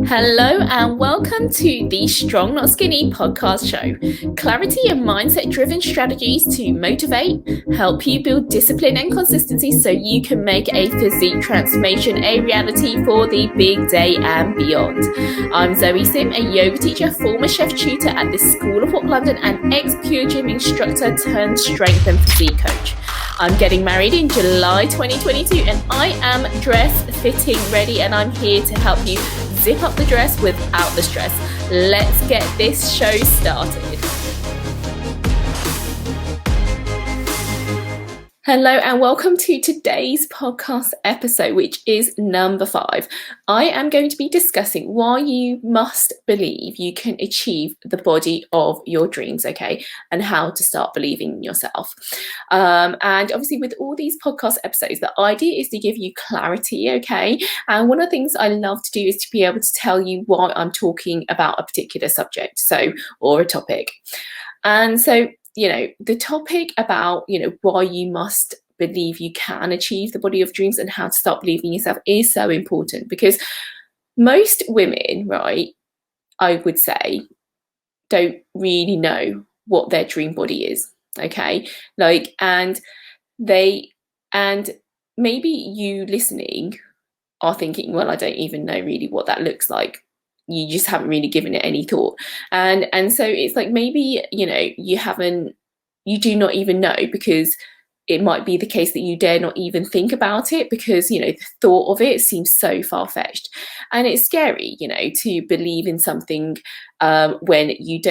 Hello and welcome to the Strong Not Skinny podcast show. Clarity and mindset driven strategies to motivate, help you build discipline and consistency so you can make a physique transformation a reality for the big day and beyond. I'm Zoe Sim, a yoga teacher, former chef tutor at the School of Hot London and ex-Pure Gym instructor turned strength and physique coach. I'm getting married in July 2022 and I am dress fitting ready, and I'm here to help you zip up the dress without the stress. Let's get this show started. Hello and welcome to today's podcast episode, which is number 5. I am going to be discussing why you must believe you can achieve the body of your dreams, okay, and how to start believing in yourself. And obviously with all these podcast episodes, the idea is to give you clarity, okay, and one of the things I love to do is to be able to tell you why I'm talking about a particular subject, or a topic. And so the topic about, why you must believe you can achieve the body of dreams and how to start believing in yourself is so important, because most women, right, I would say, don't really know what their dream body is, okay? And maybe you listening are thinking, well, I don't even know really what that looks like. You just haven't really given it any thought. And so it's like, maybe, you do not even know, because it might be the case that you dare not even think about it, because, the thought of it seems so far-fetched. And it's scary, to believe in something when you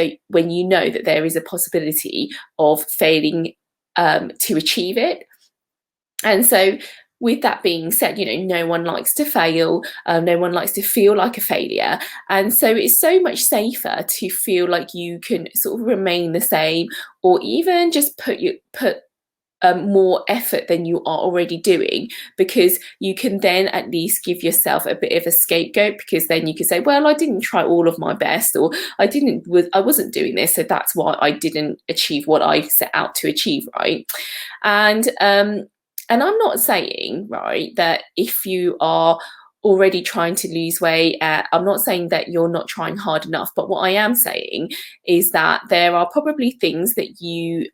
know that there is a possibility of failing to achieve it. And so with that being said, no one likes to fail. No one likes to feel like a failure. And so it's so much safer to feel like you can sort of remain the same, or even just put more effort than you are already doing, because you can then at least give yourself a bit of a scapegoat, because then you can say, well, I didn't try all of my best, or I wasn't doing this, so that's why I didn't achieve what I set out to achieve, right? And I'm not saying, right, that if you are already trying to lose weight, I'm not saying that you're not trying hard enough, but what I am saying is that there are probably things that you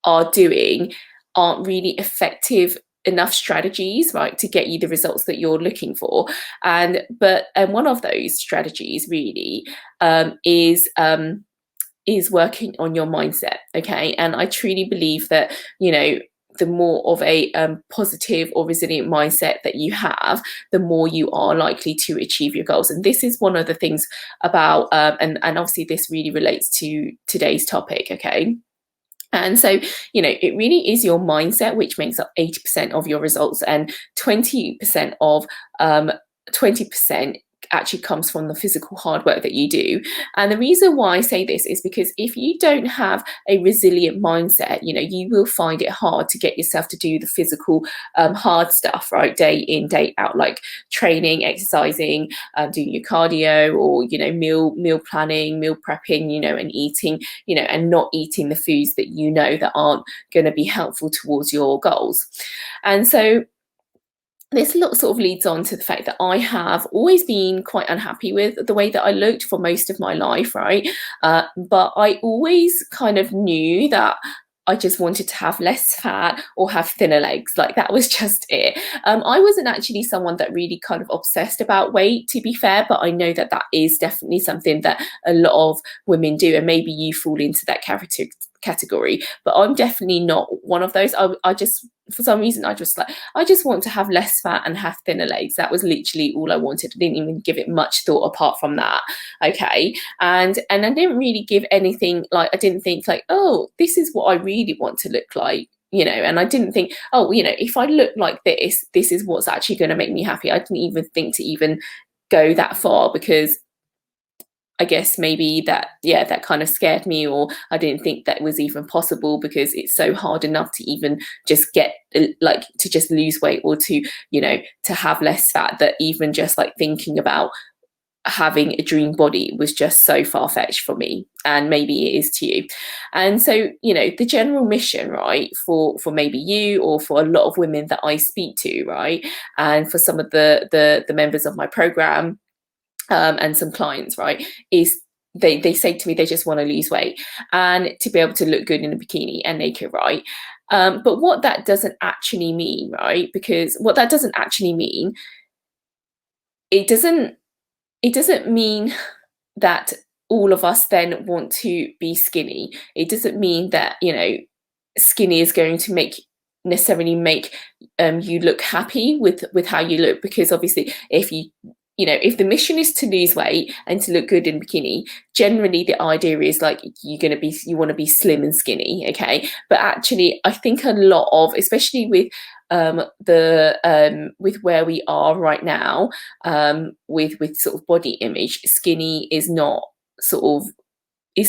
are doing aren't really effective enough strategies, right, to get you the results that you're looking for. And one of those strategies really is working on your mindset, okay? And I truly believe that, the more of a positive or resilient mindset that you have, the more you are likely to achieve your goals. And this is one of the things about, and obviously this really relates to today's topic, okay? And so, it really is your mindset which makes up 80% of your results, and 20% of 20% actually comes from the physical hard work that you do. And the reason why I say this is because if you don't have a resilient mindset, you will find it hard to get yourself to do the physical hard stuff, right, day in, day out, like training, exercising, doing your cardio, or meal planning, meal prepping, and eating, and not eating the foods that that aren't going to be helpful towards your goals. And so this sort of leads on to the fact that I have always been quite unhappy with the way that I looked for most of my life, right? But I always kind of knew that I just wanted to have less fat or have thinner legs. Like, that was just it. I wasn't actually someone that really kind of obsessed about weight, to be fair, but I know that that is definitely something that a lot of women do, and maybe you fall into that category, but I'm definitely not one of those. I just, for some reason, I just want to have less fat and have thinner legs. That was literally all I wanted. I didn't even give it much thought apart from that, okay? And I didn't really give anything, like, I didn't think like, oh, this is what I really want to look like, and I didn't think, oh, if I look like this is what's actually going to make me happy. I didn't even think to even go that far, because I guess maybe that kind of scared me, or I didn't think that was even possible, because it's so hard enough to even just get to just lose weight, or to to have less fat, that even just like thinking about having a dream body was just so far-fetched for me, and maybe it is to you. And so, you know, the general mission, right, for maybe you, or for a lot of women that I speak to, right, and for some of the members of my program, and some clients, right, is they say to me they just want to lose weight and to be able to look good in a bikini and naked, right? But what that doesn't actually mean, right, because what that doesn't actually mean, it doesn't mean that all of us then want to be skinny. It doesn't mean that, you know, skinny is going to necessarily make you look happy with how you look, because obviously if the mission is to lose weight and to look good in bikini, generally the idea is like you want to be slim and skinny, okay? But actually, I think a lot of, especially with with where we are right now, with sort of body image, skinny is not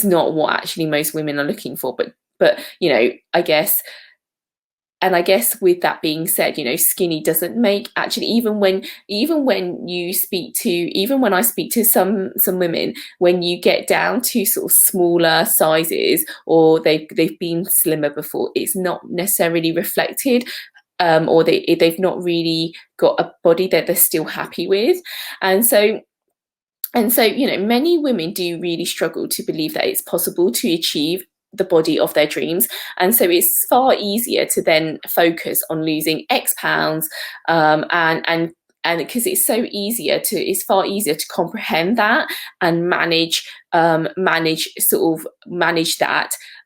what actually most women are looking for. But you know, I guess with that being said, you know, skinny doesn't make, actually, even when I speak to some women, when you get down to sort of smaller sizes, or they've been slimmer before, it's not necessarily reflected, or they've not really got a body that they're still happy with. And so, you know, many women do really struggle to believe that it's possible to achieve the body of their dreams. And so it's far easier to then focus on losing X pounds, and because it's far easier to comprehend that and manage that,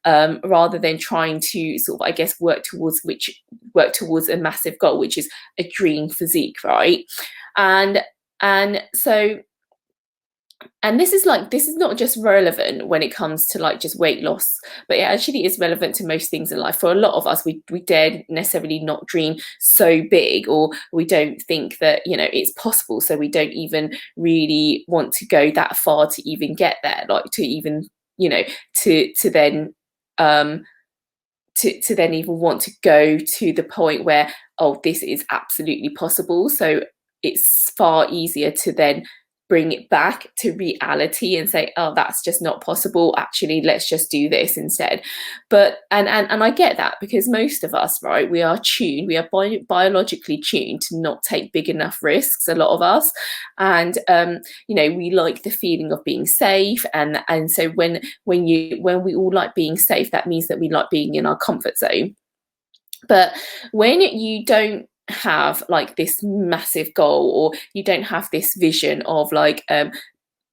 rather than trying to sort of, I guess, work towards a massive goal, which is a dream physique, right? And so, and this is not just relevant when it comes to like just weight loss, but it actually is relevant to most things in life. For a lot of us, we dare necessarily not dream so big, or we don't think that, you know, it's possible, so we don't even really want to go that far to even get there, like to even, you know, to then to then even want to go to the point where, oh, this is absolutely possible. So it's far easier to then bring it back to reality and say, oh, that's just not possible. Actually, let's just do this instead. But and I get that, because most of us, right, we are biologically tuned to not take big enough risks, a lot of us. And you know, we like the feeling of being safe, and so when we all like being safe, that means that we like being in our comfort zone. But when you don't have like this massive goal, or you don't have this vision of like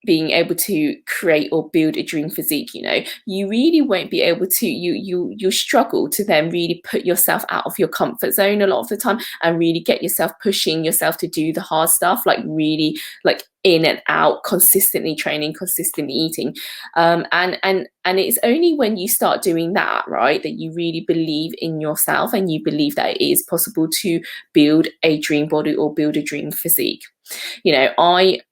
being able to create or build a dream physique, you know, you really won't be able to, you struggle to then really put yourself out of your comfort zone a lot of the time, and really get yourself pushing yourself to do the hard stuff, like really like in and out, consistently training, consistently eating, and it's only when you start doing that, right, that you really believe in yourself, and you believe that it is possible to build a dream body or build a dream physique. You know,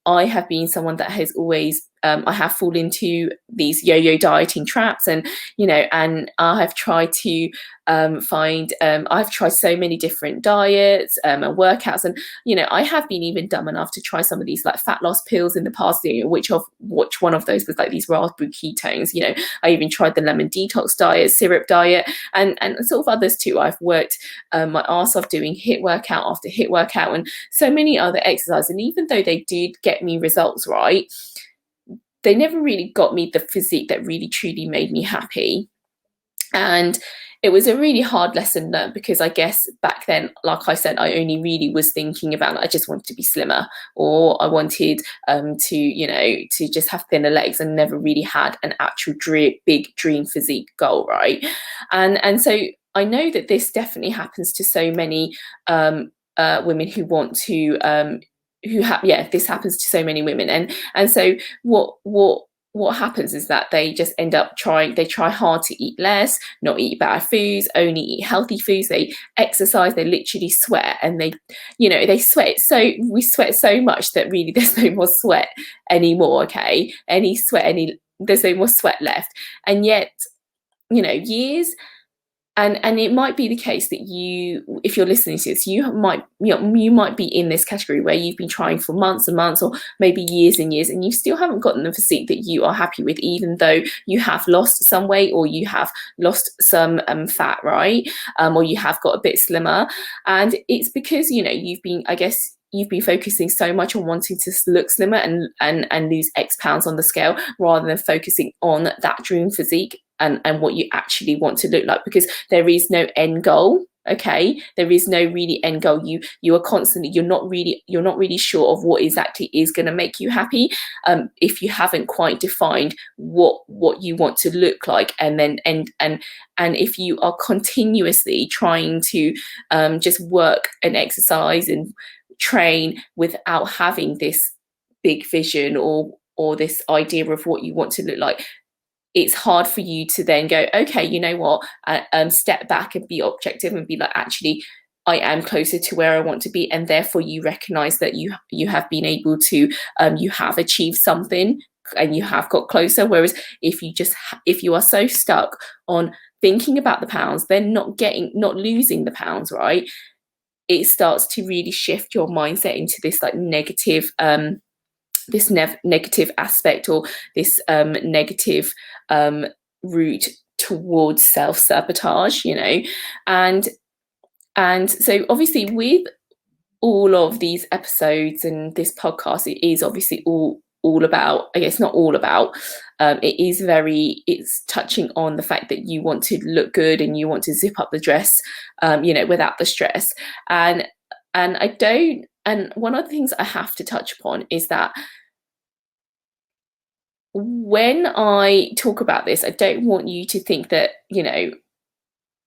I have been someone that has always I have fallen into these yo-yo dieting traps, and you know, and I have tried to I've tried so many different diets and workouts, and you know, I have been even dumb enough to try some of these like fat loss pills in the past, you know, which one of those was like these raspberry ketones. You know, I even tried the lemon detox diet, syrup diet, and sort of others too. I've worked my arse off doing HIIT workout after HIIT workout, and so many other exercises. And even though they did get me results, right, they never really got me the physique that really truly made me happy. And it was a really hard lesson learned, because I guess back then, like I said, I only really was thinking about, I just wanted to be slimmer, or I wanted to, you know, to just have thinner legs, and never really had an actual big dream physique goal, right? And so I know that this definitely happens to so many women who want to this happens to so many women. And so what happens is that they just end up try hard to eat less, not eat bad foods, only eat healthy foods. They exercise, they literally sweat, and we sweat so much that really there's no more sweat anymore, okay? There's no more sweat left. And yet, you know, and it might be the case that you, if you're listening to this, you might be in this category where you've been trying for months and months, or maybe years and years, and you still haven't gotten the physique that you are happy with, even though you have lost some weight, or you have lost some fat, right? Or you have got a bit slimmer. And it's because, you know, you've been focusing so much on wanting to look slimmer and lose X pounds on the scale, rather than focusing on that dream physique and what you actually want to look like, because there is no end goal. Okay, there is no really end goal. You are constantly, you're not really sure of what exactly is going to make you happy, if you haven't quite defined what you want to look like. And then and if you are continuously trying to just work and exercise and train without having this big vision or this idea of what you want to look like, it's hard for you to then go, okay, you know what, step back and be objective and be like, actually, I am closer to where I want to be. And therefore you recognize that you have been able to, you have achieved something and you have got closer. Whereas if you are so stuck on thinking about the pounds, then not losing the pounds, right? It starts to really shift your mindset into this like negative, negative aspect, or this negative route towards self-sabotage, you know. And so obviously with all of these episodes and this podcast, it is obviously all about, I guess not all about, it's touching on the fact that you want to look good and you want to zip up the dress, you know, without the stress. And one of the things I have to touch upon is that when I talk about this, I don't want you to think that, you know,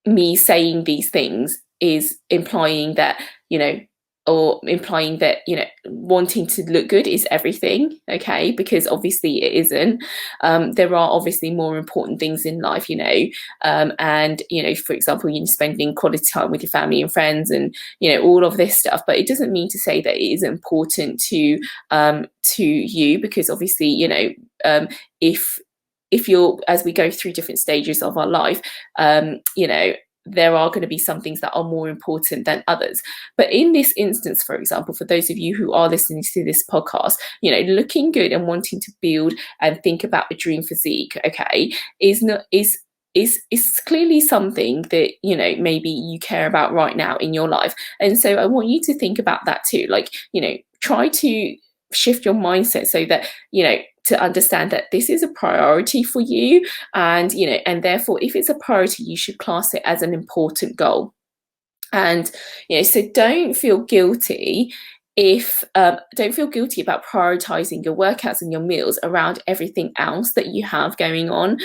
me saying these things is implying that, you know, wanting to look good is everything, okay? Because obviously it isn't. There are obviously more important things in life, you know, and, you know, for example, you're spending quality time with your family and friends and, you know, all of this stuff. But it doesn't mean to say that it is important to you, because obviously, you know, if you're, as we go through different stages of our life, you know, there are going to be some things that are more important than others. But in this instance, for example, for those of you who are listening to this podcast, you know, looking good and wanting to build and think about a dream physique, okay, is clearly something that, you know, maybe you care about right now in your life. And so I want you to think about that too. Like, you know, try to shift your mindset so that, you know, to understand that this is a priority for you, and, you know, and therefore if it's a priority, you should class it as an important goal. And, you know, so don't feel guilty about prioritizing your workouts and your meals around everything else that you have going on,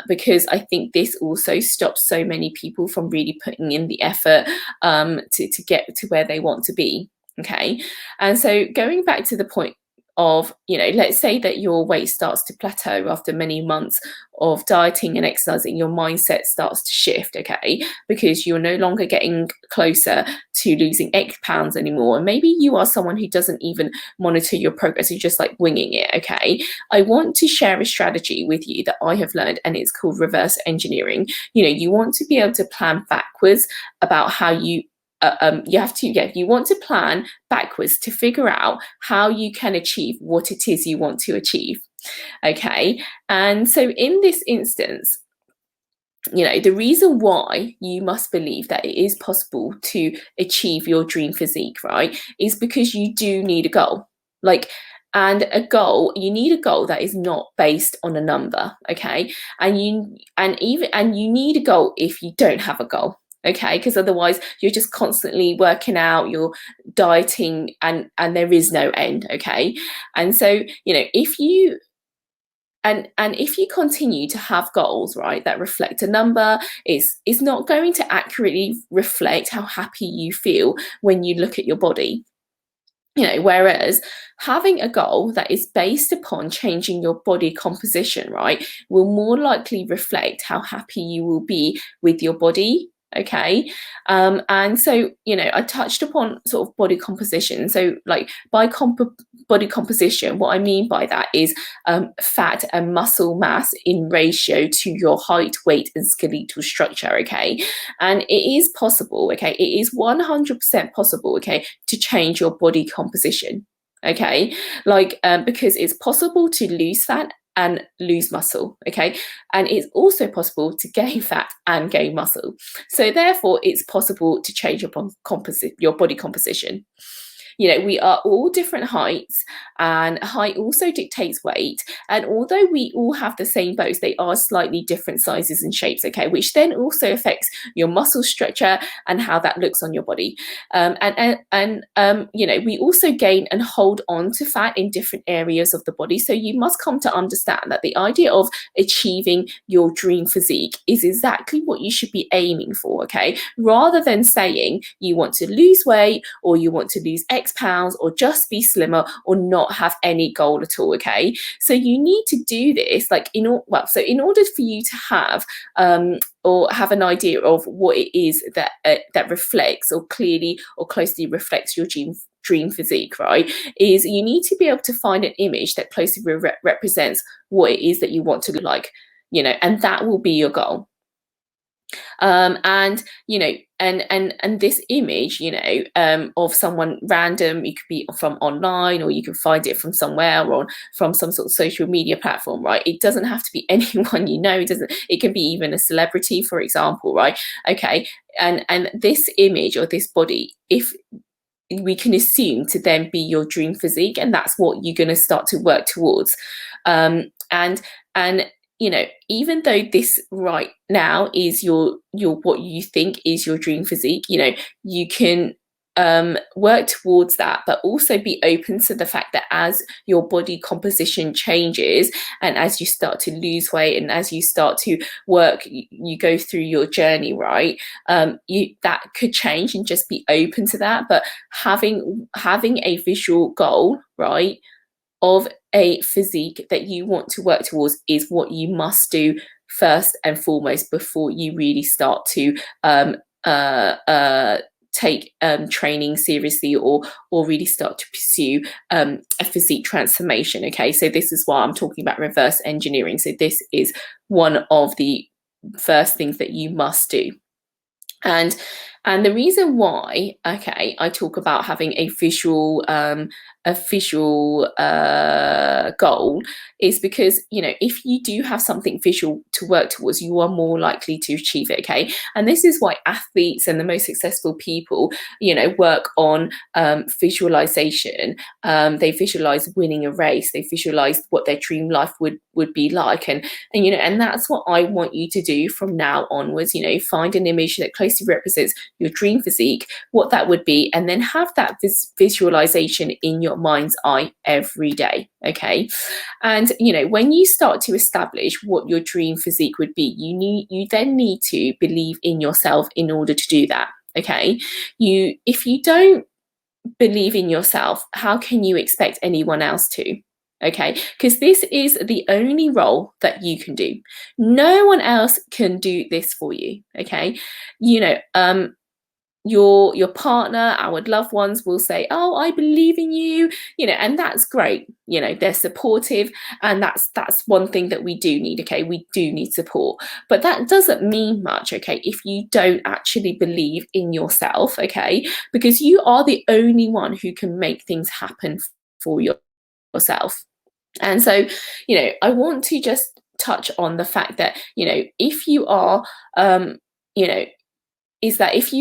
because I think this also stops so many people from really putting in the effort to get to where they want to be. Okay, and so going back to the point of, you know, let's say that your weight starts to plateau after many months of dieting and exercising, your mindset starts to shift, okay, because you're no longer getting closer to losing X pounds anymore. And maybe you are someone who doesn't even monitor your progress, you're just like winging it, okay. I want to share a strategy with you that I have learned, and it's called reverse engineering. You know, you want to be able to plan backwards about how you you want to plan backwards to figure out how you can achieve what it is you want to achieve. Okay, and so in this instance, you know, the reason why you must believe that it is possible to achieve your dream physique, right, is because you do need a goal. Like, and you need a goal that is not based on a number, okay? And you need a goal if you don't have a goal. Okay, because otherwise you're just constantly working out, you're dieting, and there is no end. Okay, and so, you know, if you continue to have goals, right, that reflect a number, it's not going to accurately reflect how happy you feel when you look at your body. You know, whereas having a goal that is based upon changing your body composition, right, will more likely reflect how happy you will be with your body. Okay. And so, you know, I touched upon sort of body composition. So like body composition, what I mean by that is fat and muscle mass in ratio to your height, weight and skeletal structure. Okay. And it is possible, okay, it is 100% possible, okay, to change your body composition. Okay, like because it's possible to lose fat and lose muscle. Okay, and it's also possible to gain fat and gain muscle. So therefore, it's possible to change your body composition. You know, we are all different heights, and height also dictates weight. And although we all have the same bones, they are slightly different sizes and shapes, okay, which then also affects your muscle structure and how that looks on your body. You know, we also gain and hold on to fat in different areas of the body. So you must come to understand that the idea of achieving your dream physique is exactly what you should be aiming for, okay, rather than saying you want to lose weight or you want to lose X pounds or just be slimmer or not have any goal at all. Okay, so you need to do this like in order for you to have or have an idea of what it is that that reflects or clearly or closely reflects your dream physique, right, is you need to be able to find an image that closely represents what it is that you want to look like, you know, and that will be your goal. And you know, and this image, you know, of someone random, you could be from online or you can find it from somewhere or from some sort of social media platform, right? It doesn't have to be anyone you know. It can be even a celebrity, for example, right? Okay, and this image or this body, if we can assume to then be your dream physique, and that's what you're going to start to work towards. And you know, even though this right now is your what you think is your dream physique, you know, you can work towards that, but also be open to the fact that as your body composition changes and as you start to lose weight and as you start to work, you go through your journey, right? That could change, and just be open to that. But having a visual goal, right, of a physique that you want to work towards is what you must do first and foremost before you really start to take training seriously or really start to pursue a physique transformation. Okay, so this is why I'm talking about reverse engineering. So this is one of the first things that you must do. And the reason why, okay, I talk about having a visual goal is because, you know, if you do have something visual to work towards, you are more likely to achieve it. Okay, and this is why athletes and the most successful people, you know, work on visualization. They visualize winning a race. They visualize what their dream life would be like, and you know, and that's what I want you to do from now onwards. You know, find an image that closely represents your dream physique, what that would be, and then have that visualization in your mind's eye every day. Okay, and you know, when you start to establish what your dream physique would be, you then need to believe in yourself in order to do that. Okay, if you don't believe in yourself, how can you expect anyone else to? Okay, because this is the only role that you can do. No one else can do this for you. Okay, you know, your partner, our loved ones will say, oh, I believe in you, you know, and that's great. You know, they're supportive, and that's one thing that we do need. Okay, we do need support, but that doesn't mean much, okay, if you don't actually believe in yourself. Okay, because you are the only one who can make things happen for yourself. And so, you know, I want to just touch on the fact that, you know, if you are you know, is that if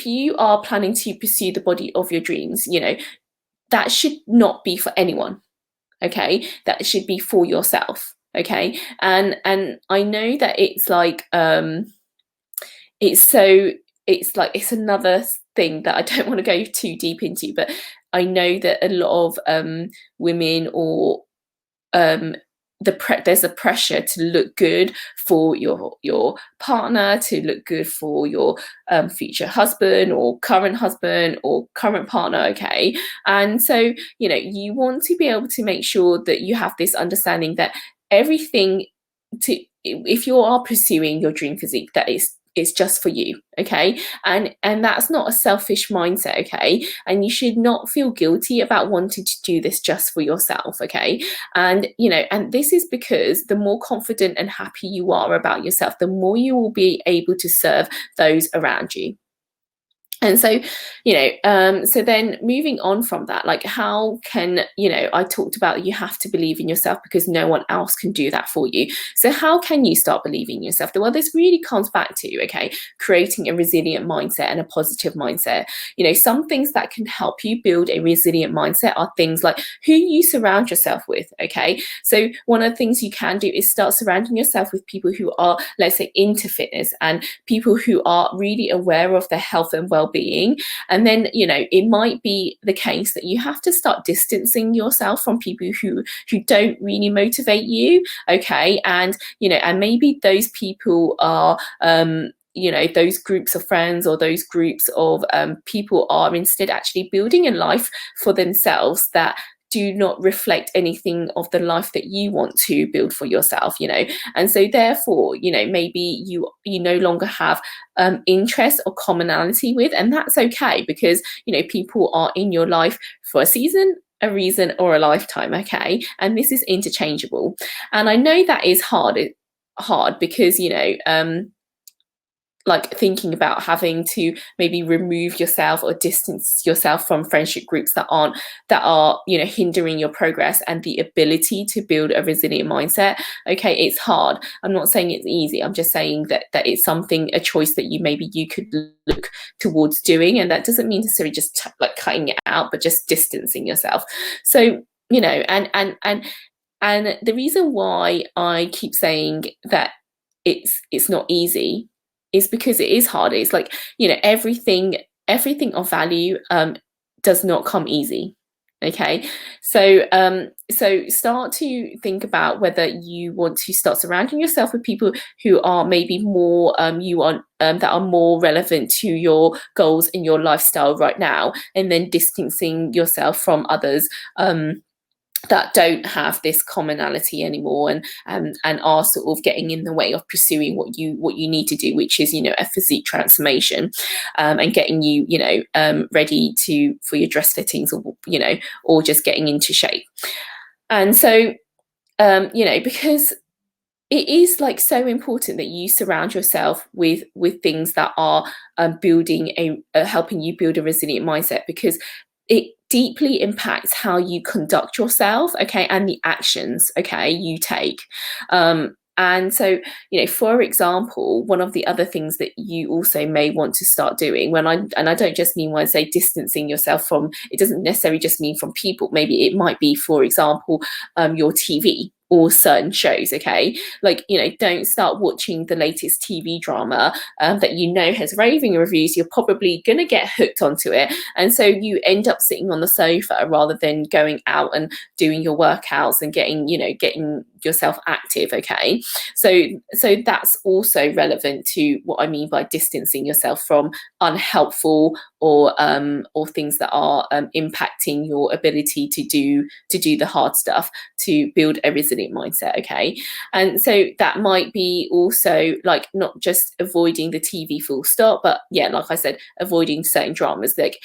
you are planning to pursue the body of your dreams, you know, that should not be for anyone. Okay, that should be for yourself. Okay, and I know that it's like it's another thing that I don't want to go too deep into, but I know that a lot of women or there's a pressure to look good for your partner, to look good for your future husband or current partner. Okay, and so, you know, you want to be able to make sure that you have this understanding that everything if you are pursuing your dream physique, that is it's just for you, okay? And that's not a selfish mindset, okay? And you should not feel guilty about wanting to do this just for yourself, okay? And and this is because the more confident and happy you are about yourself, the more you will be able to serve those around you. And so, so then moving on from that, like, how can, I talked about you have to believe in yourself because no one else can do that for you. So how can you start believing in yourself? Well, this really comes back to, okay, creating a resilient mindset and a positive mindset. Some things that can help you build a resilient mindset are things like who you surround yourself with, okay? So one of the things you can do is start surrounding yourself with people who are, let's say, into fitness and people who are really aware of their health and well-being. And then it might be the case that you have to start distancing yourself from people who don't really motivate you, okay? And and maybe those people are those groups of friends or those groups of people are instead actually building a life for themselves that do not reflect anything of the life that you want to build for yourself, and so therefore, maybe you no longer have interest or commonality with, and that's okay, because people are in your life for a season, a reason, or a lifetime, okay? And this is interchangeable. And I know that is hard because like thinking about having to maybe remove yourself or distance yourself from friendship groups that are hindering your progress and the ability to build a resilient mindset. Okay, it's hard. I'm not saying it's easy. I'm just saying that it's a choice that you could look towards doing, and that doesn't mean necessarily just like cutting it out, but just distancing yourself. So and the reason why I keep saying that it's not easy is because it is hard. It's like, everything of value does not come easy. Okay, so start to think about whether you want to start surrounding yourself with people who are maybe more that are more relevant to your goals in your lifestyle right now, and then distancing yourself from others that don't have this commonality anymore, and are sort of getting in the way of pursuing what you need to do, which is a physique transformation, and getting you ready for your dress fittings, or just getting into shape. And so because it is like so important that you surround yourself with things that are helping you build a resilient mindset, because it deeply impacts how you conduct yourself, okay, and the actions, okay, you take. And so, for example, one of the other things that you also may want to start doing, and I don't just mean when I say distancing yourself from, it doesn't necessarily just mean from people. Maybe it might be, for example, your TV or certain shows, okay? Like, don't start watching the latest TV drama that has raving reviews. You're probably going to get hooked onto it. And so you end up sitting on the sofa rather than going out and doing your workouts and getting yourself active, okay? So that's also relevant to what I mean by distancing yourself from unhelpful or things that are impacting your ability to do the hard stuff to build a resilient mindset, okay? And so that might be also like not just avoiding the TV full stop, but like I said, avoiding certain dramas, that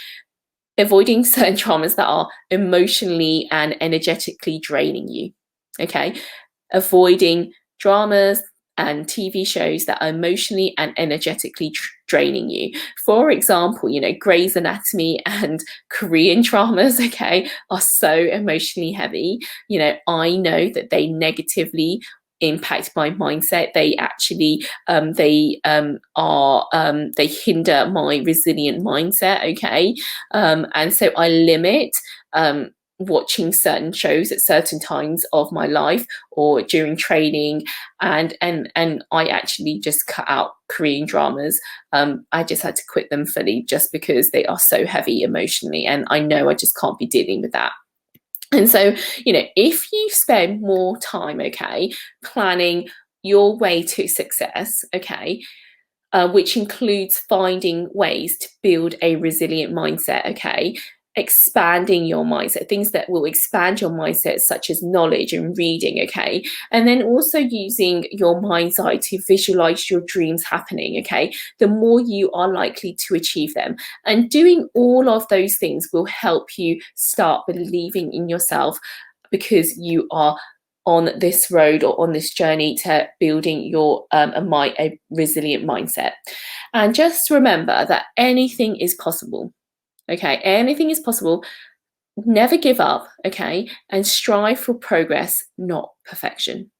are emotionally and energetically draining you, okay? Avoiding dramas and TV shows that are emotionally and energetically draining you. For example, Grey's Anatomy and Korean dramas, okay, are so emotionally heavy. I know that they negatively impact my mindset. They actually they hinder my resilient mindset, okay? And so I limit watching certain shows at certain times of my life or during training, and I actually just cut out Korean dramas. I just had to quit them fully just because they are so heavy emotionally, and I know I just can't be dealing with that. And so, if you spend more time, okay, planning your way to success, okay, which includes finding ways to build a resilient mindset, okay, expanding your mindset, things that will expand your mindset, such as knowledge and reading, okay? And then also using your mind's eye to visualize your dreams happening, okay? The more you are likely to achieve them. And doing all of those things will help you start believing in yourself, because you are on this road or on this journey to building your a resilient mindset. And just remember that anything is possible. Okay, anything is possible. Never give up, okay, and strive for progress, not perfection.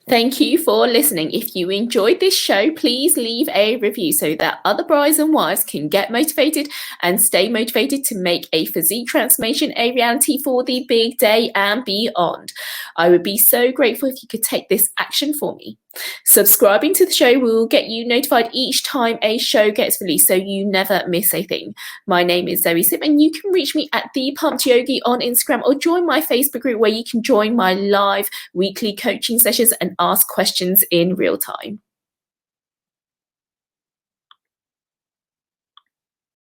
Thank you for listening. If you enjoyed this show, please leave a review so that other brides and wives can get motivated and stay motivated to make a physique transformation a reality for the big day and beyond. I would be so grateful if you could take this action for me. Subscribing to the show will get you notified each time a show gets released, so you never miss a thing. My name is Zoe Sim, and you can reach me at The Pumped Yogi on Instagram, or join my Facebook group where you can join my live weekly coaching sessions and ask questions in real time.